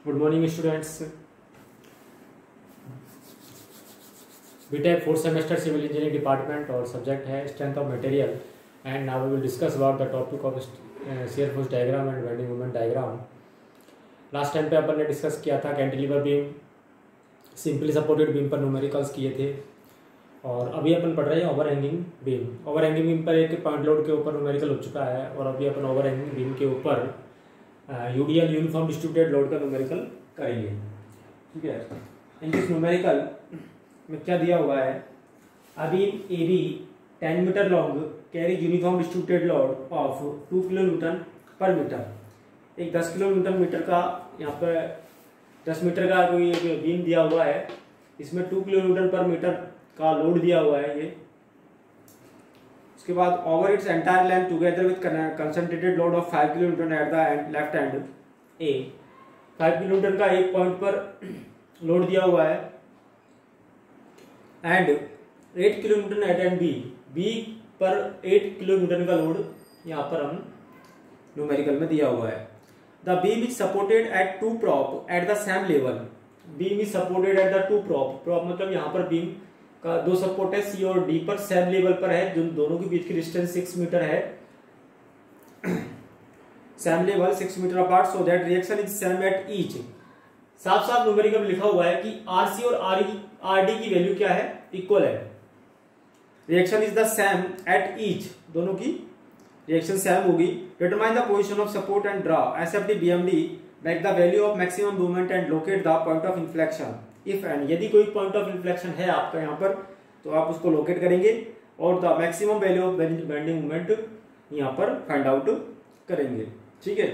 Good morning, students. BTech fourth semester civil engineering department और subject है strength of material and now we will discuss about the topic of shear force diagram and bending moment diagram. Last time पे अपन ने discuss किया था cantilever beam, simply supported beam पर numericals किए थे और अभी अपन पढ़ रहे हैं over hanging beam. Over hanging beam पर एक पॉइंट लोड के ऊपर न्यूमेरिकल हो चुका है और अभी अपन ओवर हैंगिंग बीम के ऊपर यूडीएल यूनिफॉर्म डिस्ट्रीब्यूटेड लोड का न्यूमेरिकल करेंगे. ठीक है. इन दिस न्यूमेरिकल में क्या दिया हुआ है, अभी A B 10 metre long carry uniform distributed load of 2 kilo newton per metre. एक 10 किलो न्यूटन मीटर का यहाँ पर 10 मीटर का कोई एक बीम दिया हुआ है, इसमें 2 किलो न्यूटन पर मीटर का लोड दिया हुआ है ये. उसके बाद over its entire length together with concentrated load of 5 kilo newton at the end left end A. 5 kilo newton का एक पॉइंट पर लोड दिया हुआ है and 8 kilo newton at end B. B पर 8 किलो न्यूटन का लोड यहाँ पर हम न्यूमेरिकल में दिया हुआ है. The beam is supported eight 2 prop at the same level. Beam is supported at the 2 prop. prop मतलब यहाँ पर बीम का 2 सपोर्ट है सी और डी पर सेम लेवल पर है, जो दोनों के बीच की डिस्टेंस 6 मीटर है. Same level 6 metre apart so that reaction is same at each. साफ साफ न्यूमेरिकल में लिखा हुआ है कि आरसी और आरडी की वैल्यू क्या है, इक्वल है. Reaction is the same at each, दोनों की रिएक्शन सेम होगी. Determine the position of support and draw SFD BMD make the value of maximum movement and locate the point of inflection. If and यदि कोई point of inflection है आपका यहाँ पर तो आप उसको लोकेट करेंगे और the maximum value of bending moment यहाँ पर फाइंड आउट करेंगे. ठीक है.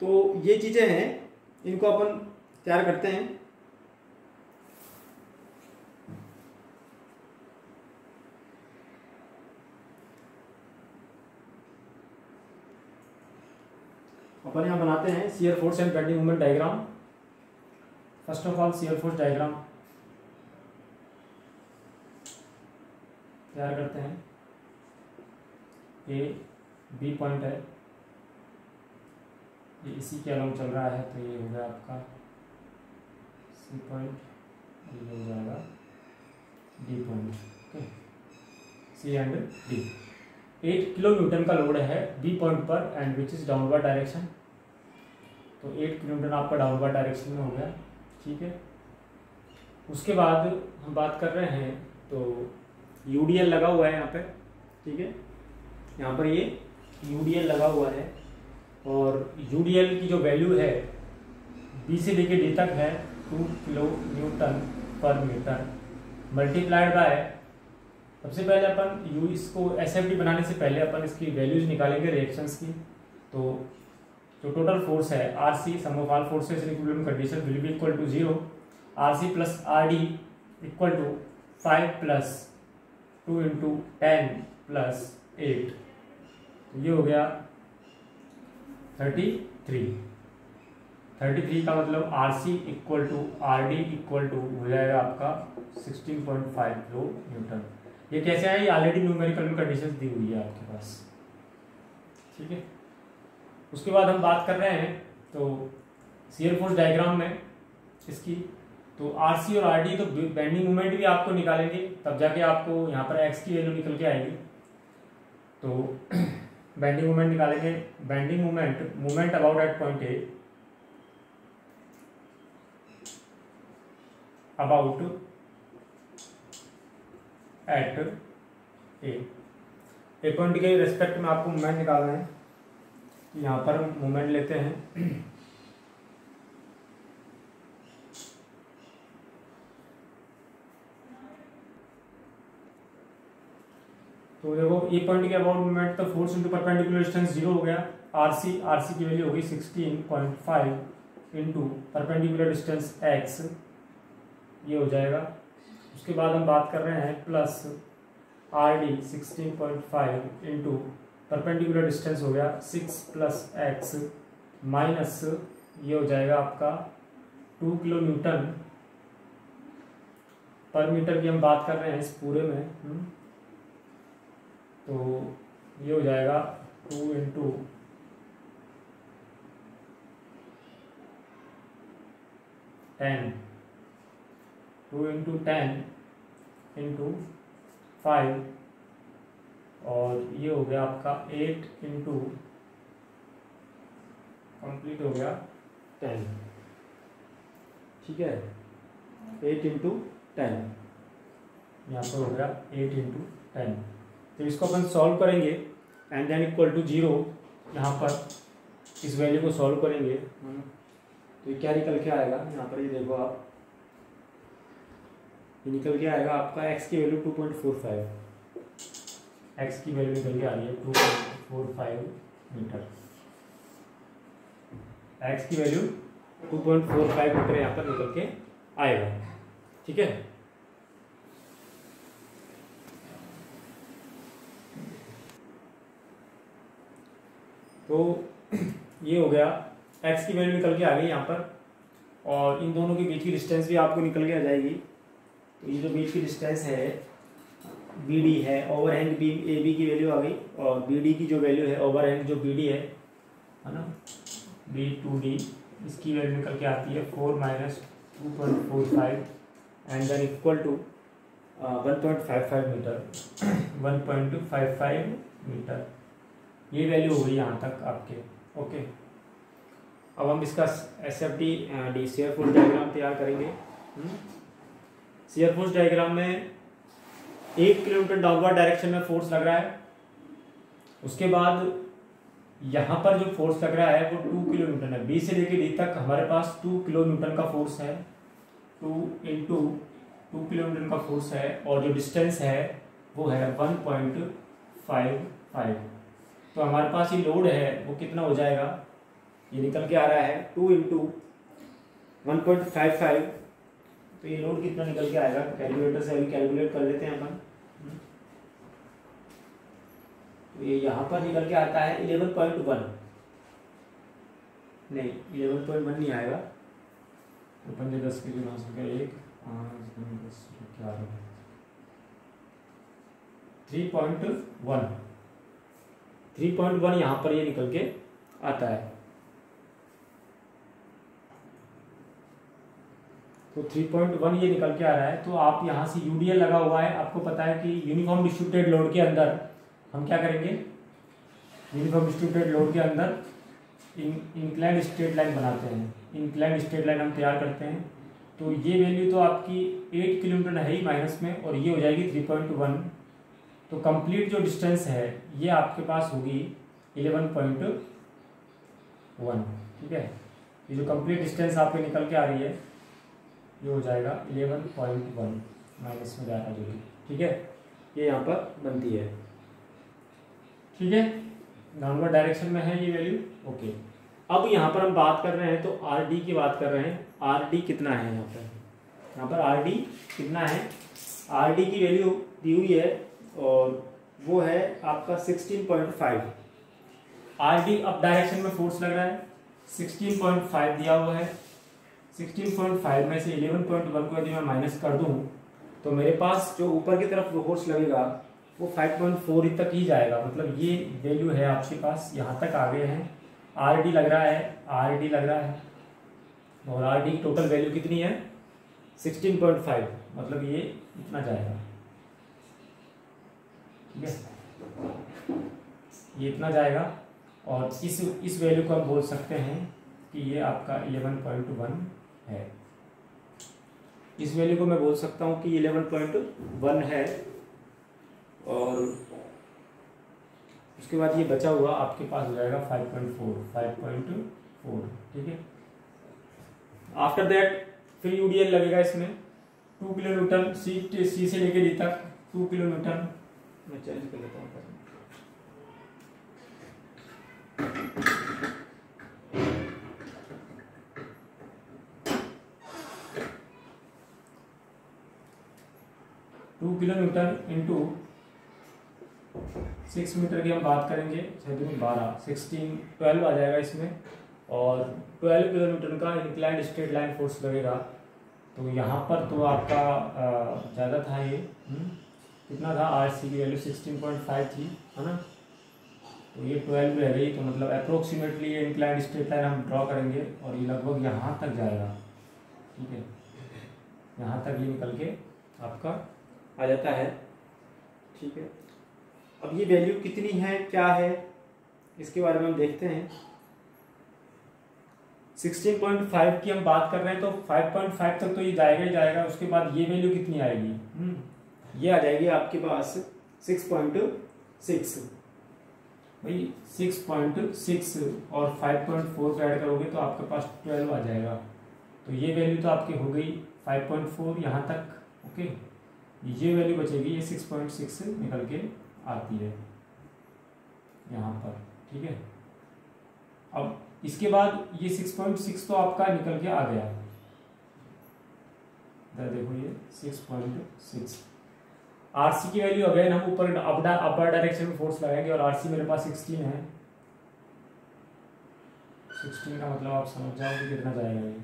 तो ये चीजें हैं, इनको अपन तैयार करते हैं. अपन यहाँ बनाते हैं shear force and bending moment diagram. First of all shear force diagram तैयार करते हैं. ए बी पॉइंट है, ये इसी के अलोंग चल रहा है, तो ये हो गया आपका सी पॉइंट, ये हो जाएगा D point. Okay, C and D. 8 kilo newton का लोड है बी पॉइंट पर and which is downward direction. तो 8 किलो न्यूटन आपका डाउनवर्ड डायरेक्शन में हो गया. ठीक है. उसके बाद हम बात कर रहे हैं तो यूडीएल लगा हुआ है यहाँ पे. ठीक है. यहाँ पर ये यूडीएल लगा हुआ है और यूडीएल की जो वैल्यू है बी से लेके डी तक है 2 kilo newton per metre multiplied by. सबसे पहले अपन इसको एसएफडी बनाने से पहले अपन इसकी वैल्यूज निकालेंगे रिएक्शंस की. तो जो टोटल फोर्स है RC sum of all forces in equilibrium condition will be equal to 0. RC plus RD equal to 5 plus 2 into 10 plus 8. ये हो गया 33 का मतलब RC equal to RD equal to हो जाएगा आपका 16.5 किलो न्यूटन. ये कैसे है, ये ऑलरेडी न्यूमेरिकल में कंडीशंस दी हुई है आपके पास. ठीक है. उसके बाद हम बात कर रहे हैं तो शियर फोर्स डायग्राम में इसकी तो आरसी और आरडी तो बेंडिंग मोमेंट भी आपको निकालेंगे, तब जाके आपको यहाँ पर एक्स की वैल्यू निकल के आएगी. तो बेंडिंग मोमेंट निकालेंगे. Bending moment about at point A, about at A point के रेस्पेक्ट में आपको मोमेंट निकालना है. यहाँ पर मोमेंट लेते हैं तो देखो ए पॉइंट के अबाउट मोमेंट तो फोर्स इंटू परपेंडिकुलर डिस्टेंस 0 हो गया. आरसी की वैल्यू होगी 16.5 इंटू परपेंडिकुलर डिस्टेंस एक्स, ये हो जाएगा. उसके बाद हम बात कर रहे हैं plus RD 16.5 into perpendicular distance हो गया 6 प्लस एक्स माइनस ये हो जाएगा आपका 2 किलो न्यूटन पर मीटर की हम बात कर रहे हैं इस पूरे में. तो ये हो जाएगा 2 इंटू 10, 2 इंटू 10 इंटू 5, और ये हो गया आपका 8 इंटू, कंप्लीट हो गया 10, ठीक है, 8 इंटू 10, यहाँ पर हो गया 8 इंटू 10। तो इसको अपन सॉल्व करेंगे एंड देन इक्वल टू 0, यहाँ पर इस वैल्यू को सॉल्व करेंगे तो ये क्या निकल के आएगा, यहाँ पर ये देखो आप, ये निकल के आएगा आपका x की वैल्यू 2.45, x की वैल्यू निकल के आ रही है 2.45 मीटर, x की वैल्यू 2.45 मीटर यहाँ पर निकल के आएगा, ठीक है। तो ये हो गया, x की वैल्यू निकल के आ गई यहाँ पर, और इन दोनों के बीच की डिस्टेंस भी आपको निकल के आ जाएगी। तो ये जो बीच की डिस्टेंस है BD है, ओवरहैंग बीम AB की वैल्यू आ गई, और BD की जो वैल्यू है, ओवरहैंग जो BD है ना, B2D, इसकी वैल्यू निकल के आती है 4 minus 2.45 and then equal to 1.55 metre, 1.55 metre, ये वैल्यू हो गई यहाँ तक आपके, ओके। अब हम इसका SFD D shear force diagram तैयार करेंगे। शेयर फोर्स डायग्राम में 1 किलोमीटर डाउनवर्ड डायरेक्शन में फोर्स लग रहा है, उसके बाद यहाँ पर जो फोर्स लग रहा है वो 2 किलो न्यूटन है, B से लेकर D तक हमारे पास 2 किलो न्यूटन का फोर्स है, 2 इंटू 2 किलो न्यूटन का फोर्स है, और जो डिस्टेंस है वो है 1.55। तो हमारे पास ये लोड है वो कितना हो जाएगा, ये निकल के आ रहा है 2 इंटू 1.55, तो ये लोड कितना निकल के आएगा, कैलकुलेटर से अभी कैलकुलेट कर लेते हैं अपन। तो ये यहाँ पर निकल के आता है 11.1, नहीं 11.1 नहीं आएगा, तो 5 10 के लिए 1 3.1 यहाँ पर ये निकल के आता है। तो 3.1 ये निकल के आ रहा है। तो आप यहाँ से UDL लगा हुआ है, आपको पता है कि यूनिफॉर्म डिस्ट्रीब्यूटेड लोड के अंदर हम क्या करेंगे, यूनिफॉर्म डिस्ट्रीब्यूटेड लोड के अंदर इंक्लाइंड स्ट्रेट लाइन बनाते हैं, इंक्लाइंड स्ट्रेट लाइन हम तैयार करते हैं। तो ये वैल्यू तो आपकी 8 किलोमीटर है ही माइनस में, और ये हो जाएगी 3.1। तो कंप्लीट जो डिस्टेंस है ये आपके पास होगी 11.1, ठीक है। ये जो कंप्लीट डिस्टेंस आपके निकल के आ रही है ये हो जाएगा 11.1 माइनस में जा रहा है, ठीक है, ये यहाँ पर बनती है, ठीक है, डाउनवर्ड डायरेक्शन में है ये वैल्यू, ओके। अब यहाँ पर हम बात कर रहे हैं तो RD की बात कर रहे हैं, RD कितना है यहाँ पर RD कितना है, RD की वैल्यू दी हुई है और वो है आपका 16.5। RD अप डायरेक्शन में फोर्स लग रहा है, 16.5 दिया हुआ है, 16.5 में से 11.1 को यदि मैं माइनस कर दूं तो मेरे पास जो ऊपर की तरफ फोर्स लगेगा वो 5.4 तक ही जाएगा, मतलब ये वैल्यू है आपके पास, यहाँ तक आ गए हैं। RD लग रहा है, RD लग रहा है, और RD की टोटल वैल्यू कितनी है 16.5, मतलब ये इतना जाएगा, ठीक है, ये इतना जाएगा। और इस वैल्यू को हम बोल सकते हैं कि ये आपका 11.1 है, इस वैल्यू को मैं बोल सकता हूँ कि 11.1 है। और उसके बाद ये बचा हुआ आपके पास हो जाएगा 5.4, ठीक है। आफ्टर दैट फिर UDL लगेगा इसमें 2 किलो न्यूटन, C से लेके D तक 2 किलो न्यूटन, मैं चेंज कर लेता हूँ। Two kilo newton into 6 metre की हम बात करेंगे, 12 आ जाएगा इसमें, और 12 किलो न्यूटन का इंक्लाइंड स्ट्रेट लाइन फोर्स लगेगा। तो यहाँ पर तो आपका ज़्यादा था, ये कितना था, RC की वैल्यू 16.5 थी, है ना, तो ये 12 रह गई, तो मतलब अप्रोक्सीमेटली ये इंक्लाइंड स्ट्रेट लाइन हम ड्रॉ करेंगे और ये लगभग यहाँ तक जाएगा, ठीक है, यहाँ तक ये निकल के आपका आ जाता है। ठीक है, अब ये वैल्यू कितनी है, क्या है, इसके बारे में हम देखते हैं। 16.5 की हम बात कर रहे हैं तो 5.5 तक तो ये जाएगा ही जाएगा। उसके बाद ये वैल्यू कितनी आएगी, ये आ जाएगी आपके पास 6.6। भाई 6.6 और 5.4 ऐड करोगे तो आपके पास 12 आ जाएगा। तो ये वैल्यू तो आपकी हो गई 5.4 यहाँ तक। ओके, ये वैल्यू बचेगी, ये 6.6 निकल के आती है यहाँ पर। ठीक है, अब इसके बाद ये 6.6 तो आपका निकल के आ गया। देखो ये 6.6। आरसी की वैल्यू अगेन हम ऊपर अपर डायरेक्शन में फोर्स लगाएंगे और आरसी मेरे पास 16 है। 16 का मतलब आप समझ जाओ कि कितना जाएगा, ये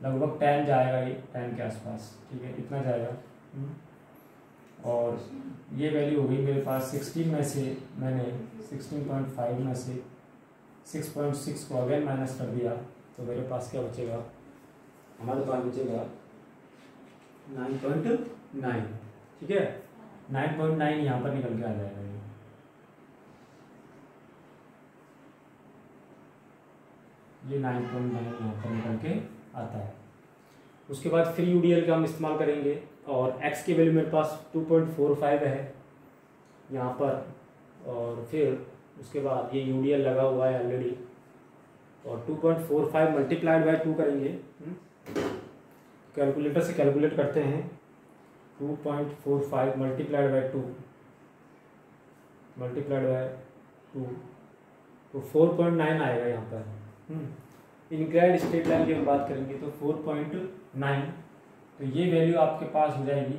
लगभग 10 जाएगा, ये 10 के आसपास। ठीक है, इतना जाएगा। और ये वैल्यू हो गई मेरे पास 16 में से मैंने 16.5 में से 6.6 को अगेन माइनस कर दिया तो मेरे पास क्या बचेगा, हमारे पास बचेगा 9.9। ठीक है, 9.9 यहाँ पर निकल के आ जाएगा। ये 9.9 यहाँ पर निकल के आता है। उसके बाद फ्री यूडीएल का हम इस्तेमाल करेंगे और x की वैल्यू मेरे पास 2.45 है यहाँ पर। और फिर उसके बाद ये यूडीएल लगा हुआ है ऑलरेडी, और 2.45 मल्टीप्लाइड बाय 2 करेंगे। कैलकुलेटर से कैलकुलेट करते हैं। 2.45 मल्टीप्लाइड बाय 2 तो 4.9 आएगा यहाँ पर। इंक्लाइंड स्ट्रेट लाइन की हम बात करेंगे तो 4.9, तो ये वैल्यू आपके पास हो जाएगी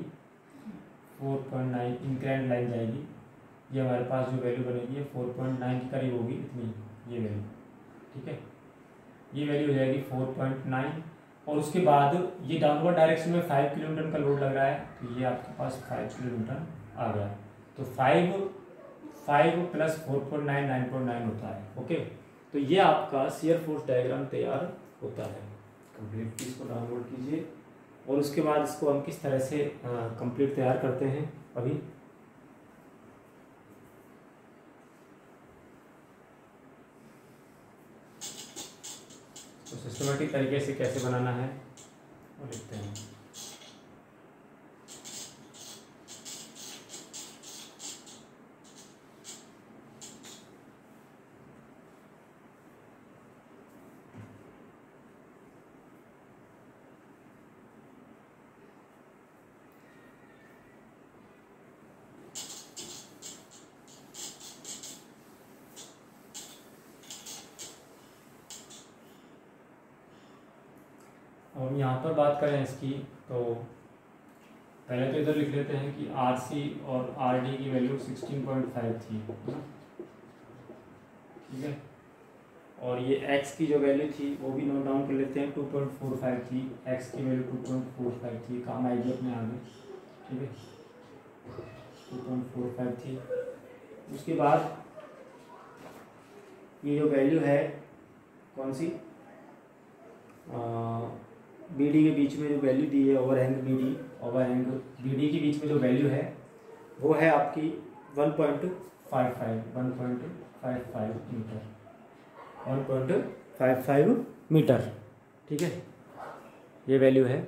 4.9 इंक्लाइंड लाइन जाएगी। ये हमारे पास जो वैल्यू बनेगी ये 4.9 के करीब होगी, इतनी ये वैल्यू। ठीक है, ये वैल्यू हो जाएगी 4.9। और उसके बाद ये डाउनवर्ड डायरेक्शन में 5 किलोमीटर का लोड लग रहा है तो ये आपके पास 5 किलोमीटर आ गया। तो 5 प्लस 4.9 9.9 होता है। ओके, तो ये आपका शियर फोर्स डायग्राम तैयार होता है। कंप्लीट इसको डाउनलोड कीजिए और उसके बाद इसको हम किस तरह से कंप्लीट तैयार करते हैं अभी। तो सिस्टमेटिक तरीके से कैसे बनाना है वो लिखते हैं। हम यहाँ पर बात करें इसकी तो पहले तो इधर लिख लेते हैं कि आरसी और आरडी की वैल्यू 16.5 थी। ठीक है, और ये एक्स की जो वैल्यू थी वो भी नोट डाउन कर लेते हैं। 2.45 थी एक्स की वैल्यू, 2.45 थी, काम आएगी अपने आगे। ठीक है, 2.45 थी। उसके बाद ये जो वैल्यू है कौन सी, बीडी के बीच में जो वैल्यू दी है, ओवरहैंग बीडी के बीच में जो वैल्यू है वो है आपकी 1.55 मीटर। 1.55 मीटर। ठीक है, ये वैल्यू है।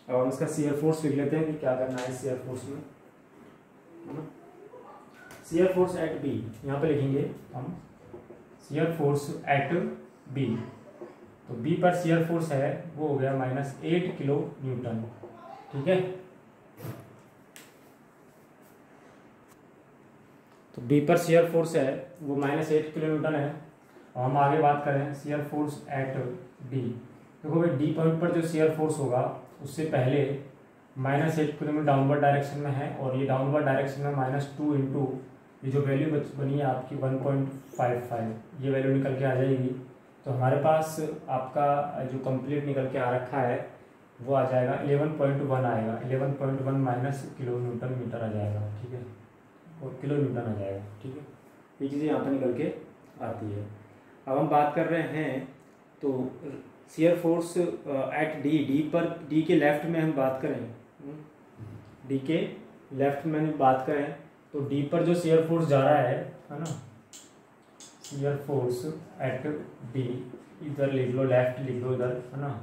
अब हम इसका शियर फोर्स लिख लेते हैं कि क्या करना है शियर फोर्स में। शियर फोर्स एट बी यहाँ पे लिखेंगे हम, शियर फोर्स एट बी। तो बी पर शियर फोर्स है वो हो गया -8 किलो न्यूटन। ठीक है, तो बी पर शियर फोर्स है वो -8 किलो न्यूटन है। और हम आगे बात करें शियर फोर्स एट डी। देखो भाई डी पॉइंट पर जो शियर फोर्स होगा उससे पहले -8 किलोमीटर डाउनवर्ड डायरेक्शन में है और ये डाउनवर्ड डायरेक्शन में -2 इंटू ये जो वैल्यू बनी है आपकी 1.55, ये वैल्यू निकल के आ जाएगी। तो हमारे पास आपका जो कंप्लीट निकल के आ रखा है वो आ जाएगा 11.1 आएगा। 11.1 माइनस किलो न्यूटन मीटर आ जाएगा। ठीक है, और किलो न्यूटन आ जाएगा। ठीक है, ये चीज़ें यहाँ पर निकल के आती है। अब हम बात कर रहे हैं तो shear force eight D, D पर, डी के लेफ्ट में हम बात करें, डी के लेफ्ट में हम बात करें तो डी पर जो शियर फोर्स जा रहा है ना, शियर फोर्स एट डी, इधर लिख लो, लेफ्ट लिख लो इधर, है ना।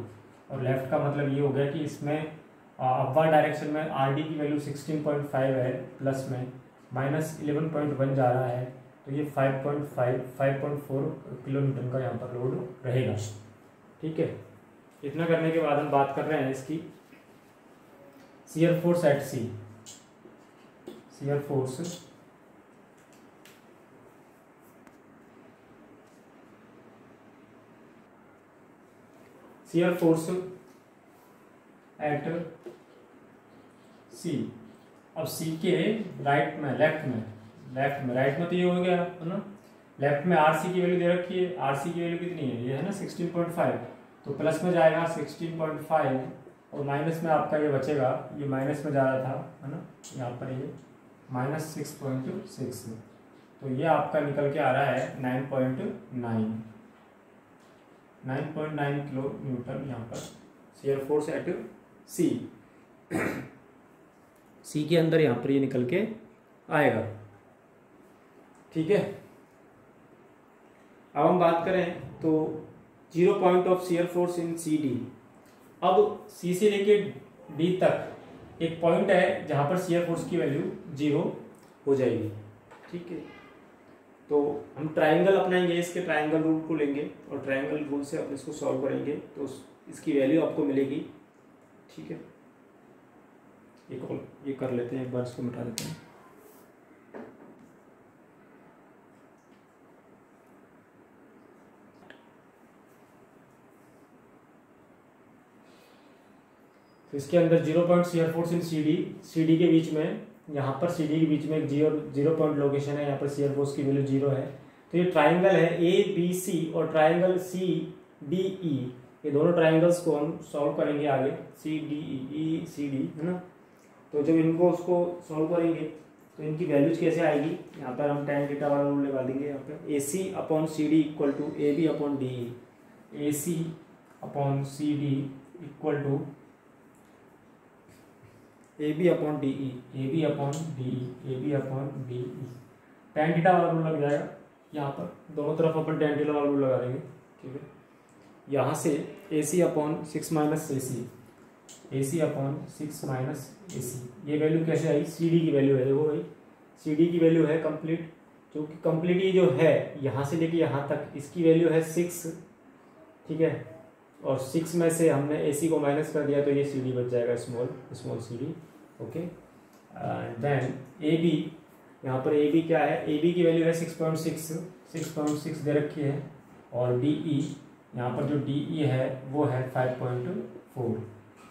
और लेफ्ट का मतलब ये हो गया कि इसमें अपवर्ड डायरेक्शन में आर डी की वैल्यू 16.5 है, प्लस में माइनस 11.1 जा रहा है, तो ये 5.4 किलोन्यूटन का यहाँ पर लोड रहेगा। ठीक है, इतना करने के बाद हम बात कर रहे हैं इसकी shear force at C. Shear force shear force at C. अब सी के राइट में, लेफ्ट में राइट में तो ये हो गया है ना, लेफ्ट में आर सी की वैल्यू दे रखी है, आर सी की वैल्यू कितनी है, ये है ना 16.5, तो प्लस में जाएगा 16.5 और माइनस में आपका ये बचेगा, ये माइनस में जा रहा था, है ना, यहाँ पर ये -6.6, तो ये आपका निकल के आ रहा है 9.9 किलो न्यूटन यहाँ पर शियर फोर्स एट सी। सी के अंदर यहाँ पर ये निकल के आएगा। ठीक है, अब हम बात करें तो 0 point of shear force in C D. अब सी से लेके डी तक एक पॉइंट है जहां पर शियर फोर्स की वैल्यू 0 हो जाएगी। ठीक है, तो हम ट्रायंगल अपनाएंगे, इसके ट्रायंगल रूल को लेंगे और ट्रायंगल रूल से अपन इसको सॉल्व करेंगे तो इसकी वैल्यू आपको मिलेगी। ठीक है, ये कर लेते हैं, एक बार इसको मिटा देते हैं। तो इसके अंदर 0 point shear force in C D के बीच में, यहाँ पर सी डी के बीच में एक 0 पॉइंट लोकेशन है, यहाँ पर शियर फोर्स की वैल्यू 0 है। तो ये ट्राइंगल है ए बी सी और ट्राइंगल सी डी ई, ये दोनों ट्राइंगल्स को हम सॉल्व करेंगे आगे, C D E C D, है ना। तो जब इनको उसको सॉल्व करेंगे तो इनकी वैल्यूज कैसे आएगी, यहाँ पर हम tan थीटा वाला रूल लगा देंगे। यहाँ पर A C upon C D equal to A B upon D E, A C upon C D equal to A B upon D E, A B upon D E, A B upon D E. tan theta वाला rule लग जाएगा यहाँ पर, दोनों तरफ अपन tan theta वाला rule लगा देंगे। ठीक है, यहाँ से A C upon 6 minus A C, A C upon 6 minus A सी, ये वैल्यू कैसे आई, सी डी की वैल्यू है। देखो भाई, सी डी की वैल्यू है कंप्लीट, जो कि कंप्लीट ये जो है यहाँ से लेके यहाँ तक, इसकी वैल्यू है 6। ठीक है, और 6 में से हमने ए सी को माइनस कर दिया तो ये सी डी बच जाएगा, small C D. Okay, then A B, यहाँ पर ए बी क्या है, ए बी की वैल्यू है 6.6 दे रखी है, और डी ई, यहाँ पर जो डी ई है वो है 5.4।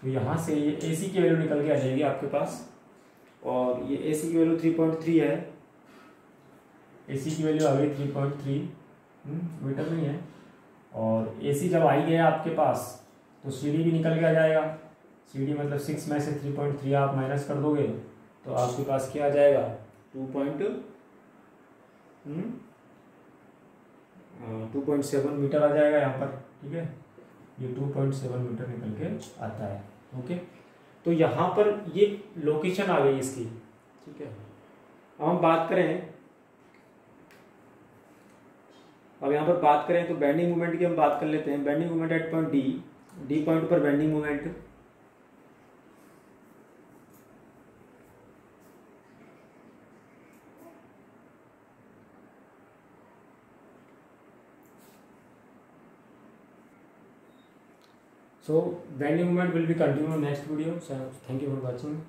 तो यहाँ से ये ए सी की वैल्यू निकल के आ जाएगी आपके पास, और ये ए सी की वैल्यू 3.3 है, ए सी की वैल्यू आ गई 3.3 मीटर नहीं है। और ए सी जब आई गया आपके पास तो सी डी भी निकल के आ जाएगा, सी डी मतलब 6 में से 3.3 आप माइनस कर दोगे तो आपके पास क्या आ जाएगा, 2.7 मीटर आ जाएगा यहाँ पर। ठीक है, ये 2.7 मीटर निकल के आता है। ओके, तो यहाँ पर ये लोकेशन आ गई इसकी। ठीक है, अब हम बात करें, अब यहाँ पर बात करें तो बेंडिंग मोमेंट की हम बात कर लेते हैं। Bending moment at point D, D point पर bending moment So bending moment will be continued next video. So thank you for watching.